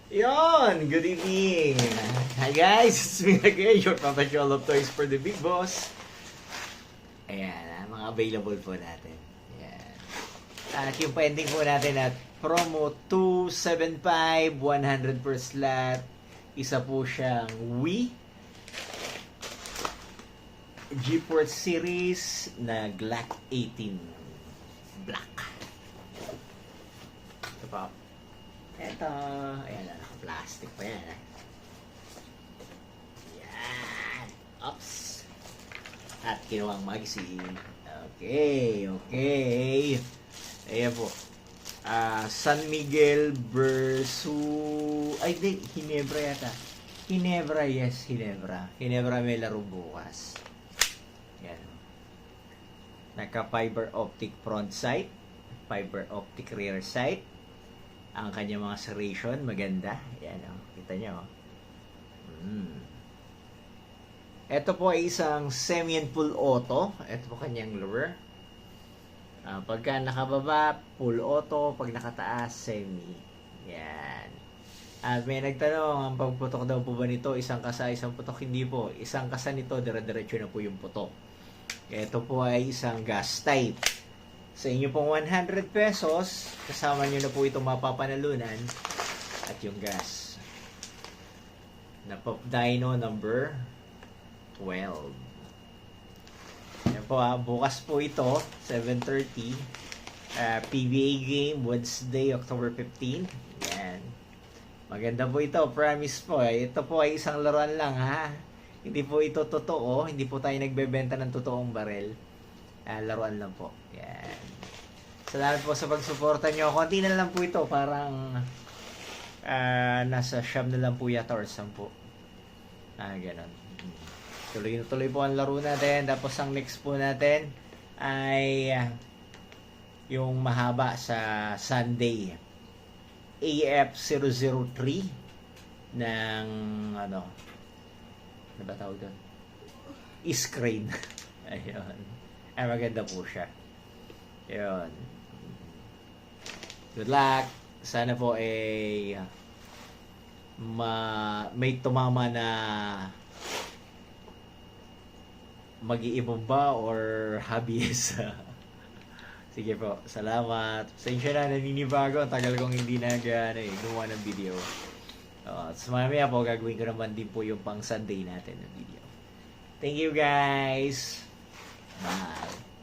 Yon, good evening. Hi guys, it's me again, your Papa Joel of Toys for the Big Boss. Ayan, mga available po natin. Ayan. At yung pending po natin at promo 275, 100 per slot. Isa po siyang Wii GeForce Series na Glock 18 Black. Ito pa. Ito. Ayan, naka-plastic pa yan. Yan. Oops. At kinuwang magazine. Okay. Ayan po. San Miguel versus... Ay, di. Ginebra yata. Ginebra, yes. Ginebra. Ginebra may laro bukas. Yan. Naka-fiber optic front sight. Fiber optic rear sight. Ang kanyang mga serration, maganda. Yan, oh. Kita nyo. Ito po ay isang semi and full auto. Ito po kanyang lure. Pagka nakababa, full auto. Pag nakataas, semi. Yan. At may nagtanong, ang pagputok daw po ba nito, isang kasa, isang putok? Hindi po. Isang kasa nito, dire-diretso na po yung putok. Ito po ay isang gas type. Sa inyo pong 100 pesos, kasama nyo na po itong mapapanalunan at yung gas. Na Pop Dino number 12. Yan po bukas po ito, 7:30. PBA game, Wednesday, October 15. Yan. Maganda po ito, promise po. Ito po ay isang laruan lang ha. Hindi po ito totoo, hindi po tayo nagbebenta ng totoong barel. Laruan lang po. Yan. Salamat po sa pagsuporta nyo. Konti na lang po ito. Parang nasa siyam na lang po yata or 10. Ganon. Tuloy na tuloy po ang laro natin. Tapos ang next po natin ay yung mahaba sa Sunday. AF003 ng ano ba tawag doon? Screen. Ayun. Ay, maganda po siya. Yun. Good luck. Sana po may tumama na mag-iibomba or hobbies. Sige po. Salamat. Pasensya na, naninibago. Ang tagal kong hindi gumawa ng video. So mamaya po, gagawin ko naman din po yung pang Sunday natin na video. Thank you guys. Bye.